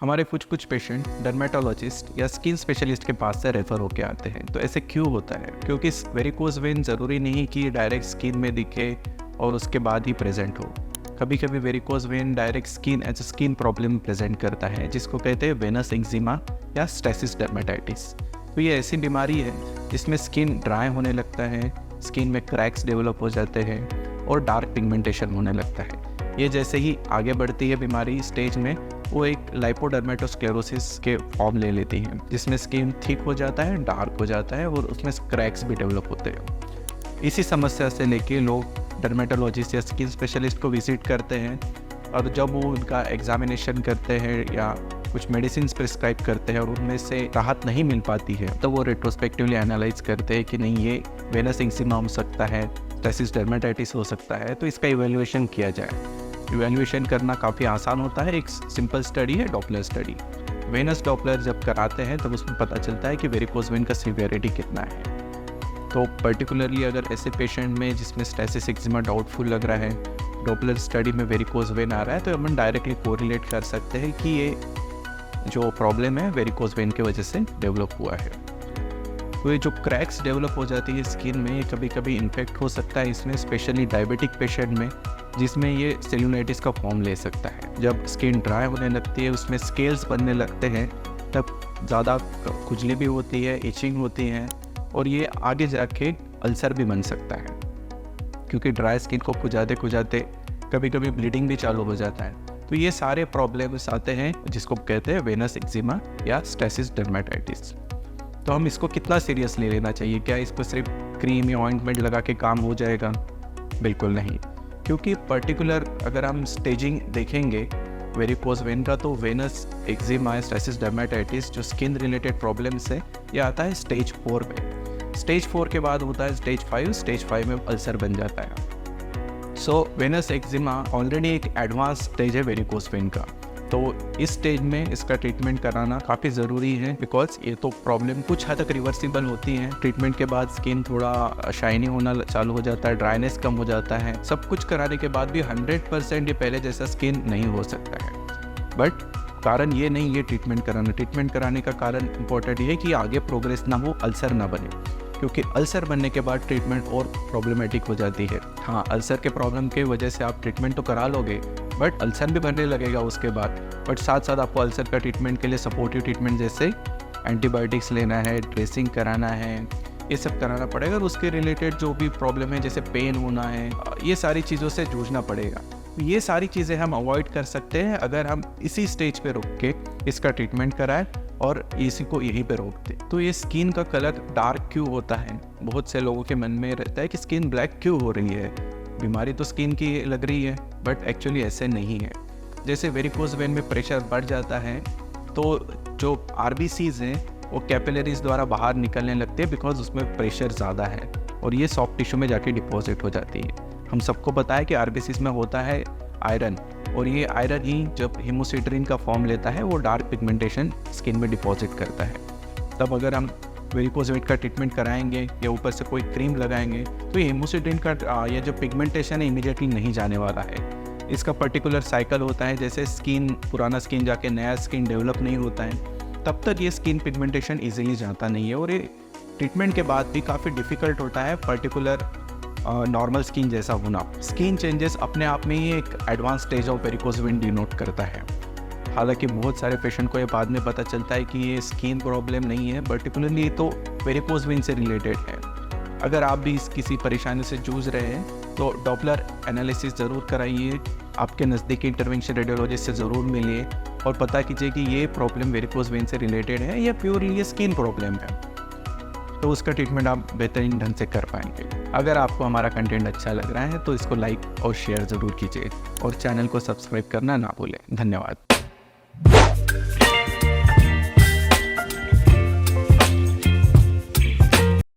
हमारे कुछ कुछ पेशेंट डर्मेटोलॉजिस्ट या स्किन स्पेशलिस्ट के पास से रेफर होके आते हैं। तो ऐसे क्यों होता है? क्योंकि वेरिकोज वेन ज़रूरी नहीं कि डायरेक्ट स्किन में दिखे और उसके बाद ही प्रेजेंट हो। कभी कभी varicose vein direct skin as skin problem present करता है, जिसको कहते हैं वेनस एक्जिमा या स्टेसिस डर्मेटाइटिस। तो ये ऐसी बीमारी है जिसमें स्किन ड्राई होने लगता है, स्किन में क्रैक्स डेवलप हो जाते हैं और डार्क पिगमेंटेशन होने लगता है। ये जैसे ही आगे बढ़ती है बीमारी स्टेज में, वो एक लाइपोडर्मेटोस्क्लेरोसिस के फॉर्म ले लेती है, जिसमें स्किन थिक हो जाता है, डार्क हो जाता है और उसमें क्रैक्स भी डेवलप होते हैं। इसी समस्या से लेके लोग डर्मेटोलॉजिस्ट या स्किन स्पेशलिस्ट को विजिट करते हैं, और जब वो उनका एग्जामिनेशन करते हैं या कुछ मेडिसिन प्रिस्क्राइब करते हैं और उनमें से राहत नहीं मिल पाती है, तो वो रेट्रोस्पेक्टिवली एनालाइज करते हैं कि नहीं, ये वेनस एक्जिमा हो सकता है, स्टेसिस डर्मेटाइटिस हो सकता है, तो इसका इवैल्यूएशन किया जाए। इवैल्यूएशन करना काफ़ी आसान होता है। एक सिंपल स्टडी है डॉपलर स्टडी। वेनस डॉपलर जब कराते हैं तब उसमें पता चलता है कि वेरिकोज वेन का सीवियरिटी कितना है। तो पर्टिकुलरली अगर ऐसे पेशेंट में जिसमें स्टेसिस एक्जिमा डाउटफुल लग रहा है, डॉपलर स्टडी में वेरिकोज वेन आ रहा है, तो हम डायरेक्टली कोरिलेट कर सकते हैं कि ये जो प्रॉब्लम है वेरिकोज वेन की वजह से डेवलप हुआ है। तो ये जो क्रैक्स डेवलप हो जाती है स्किन में, ये कभी कभी इन्फेक्ट हो सकता है इसमें, स्पेशली डायबिटिक पेशेंट में, जिसमें ये सेल्यूलाइटिस का फॉर्म ले सकता है। जब स्किन ड्राई होने लगती है, उसमें स्केल्स बनने लगते हैं, तब ज़्यादा खुजली भी होती है, इचिंग होती है, और ये आगे जाके अल्सर भी बन सकता है, क्योंकि ड्राई स्किन को खुजाते खुजाते कभी कभी ब्लीडिंग भी चालू हो जाता है। तो ये सारे प्रॉब्लम्स आते हैं जिसको कहते हैं वेनस एक्जिमा या स्टेसिस डर्मेटाइटिस। तो हम इसको कितना सीरियस ले लेना चाहिए? क्या इस पर सिर्फ क्रीम या ऑइंटमेंट लगा के काम हो जाएगा? बिल्कुल नहीं, क्योंकि पर्टिकुलर अगर हम स्टेजिंग देखेंगे वेरिकोज वेन का, तो वेनस एक्जिमा स्टेसिस डर्मेटाइटिस जो स्किन रिलेटेड प्रॉब्लम्स है, ये आता है स्टेज 4 में। स्टेज 4 के बाद होता है स्टेज 5। स्टेज 5 में अल्सर बन जाता है। सो वेनस एक्जिमा ऑलरेडी एक एडवांस स्टेज है वेरिकोज वेन का, तो इस स्टेज में इसका ट्रीटमेंट कराना काफ़ी ज़रूरी है, बिकॉज ये तो प्रॉब्लम कुछ हद तक रिवर्सिबल होती है। ट्रीटमेंट के बाद स्किन थोड़ा शाइनी होना चालू हो जाता है, ड्राइनेस कम हो जाता है। सब कुछ कराने के बाद भी 100% ये पहले जैसा स्किन नहीं हो सकता है। बट कारण ये नहीं है ट्रीटमेंट कराना। ट्रीटमेंट कराने का कारण इंपॉर्टेंट ये है कि आगे प्रोग्रेस ना हो, अल्सर ना बने, क्योंकि अल्सर बनने के बाद ट्रीटमेंट और प्रॉब्लमेटिक हो जाती है। हाँ, अल्सर के प्रॉब्लम की वजह से आप ट्रीटमेंट तो करा लोगे, बट अल्सर भी बनने लगेगा उसके बाद। बट साथ साथ आपको अल्सर का ट्रीटमेंट के लिए सपोर्टिव ट्रीटमेंट जैसे एंटीबायोटिक्स लेना है, ड्रेसिंग कराना है, ये सब कराना पड़ेगा। और उसके रिलेटेड जो भी प्रॉब्लम है, जैसे पेन होना है, ये सारी चीज़ों से जूझना पड़ेगा। ये सारी चीज़ें हम अवॉइड कर सकते हैं अगर हम इसी स्टेज पे रुक के इसका ट्रीटमेंट कराएं और इसी को यहीं पे रोक दें। तो ये स्किन का कलर डार्क क्यों होता है? बहुत से लोगों के मन में रहता है कि स्किन ब्लैक क्यों हो रही है, बीमारी तो स्किन की लग रही है, बट एक्चुअली ऐसे नहीं है। जैसे वेरिकोज वेन में प्रेशर बढ़ जाता है, तो जो आरबीसीज हैं वो कैपिलरीज द्वारा बाहर निकलने लगते हैं, बिकॉज उसमें प्रेशर ज़्यादा है और ये सॉफ्ट टिश्यू में जाके डिपॉजिट हो जाती है। हम सबको पता है कि आरबीसीज में होता है आयरन, और ये आयरन ही जब हेमोसिट्रीन का फॉर्म लेता है वो डार्क पिगमेंटेशन स्किन में डिपॉजिट करता है। तब अगर हम वेरिकोज वेन का ट्रीटमेंट कराएंगे या ऊपर से कोई क्रीम लगाएंगे, तो ये हेमोसिट्रीन का ये जो पिगमेंटेशन है इमीडिएटली नहीं जाने वाला है। इसका पर्टिकुलर साइकिल होता है, जैसे स्किन, पुराना स्किन जाके नया स्किन डेवलप नहीं होता है, तब तक ये स्किन पिगमेंटेशन ईजिली जाता नहीं है, और ये ट्रीटमेंट के बाद भी काफ़ी डिफ़िकल्ट होता है पर्टिकुलर नॉर्मल स्किन जैसा होना। स्किन चेंजेस अपने आप में ही एक advance stage of varicose vein denote करता है। हालांकि बहुत सारे पेशेंट को ये बाद में पता चलता है कि ये स्किन प्रॉब्लम नहीं है, पर्टिकुलरली तो वेरिकोज वेन से रिलेटेड है। अगर आप भी किसी परेशानी से जूझ रहे हैं तो डॉपलर एनालिसिस ज़रूर कराइए, आपके नज़दीकी इंटरवेंशन रेडियोलॉजिस्ट से ज़रूर मिलिए और पता कीजिए कि ये प्रॉब्लम वेरिकोज वेन से रिलेटेड है या प्योरली ये स्किन प्रॉब्लम है, तो उसका ट्रीटमेंट आप बेहतरीन ढंग से कर पाएंगे। अगर आपको हमारा कंटेंट अच्छा लग रहा है तो इसको लाइक और शेयर ज़रूर कीजिए और चैनल को सब्सक्राइब करना ना भूलें। धन्यवाद।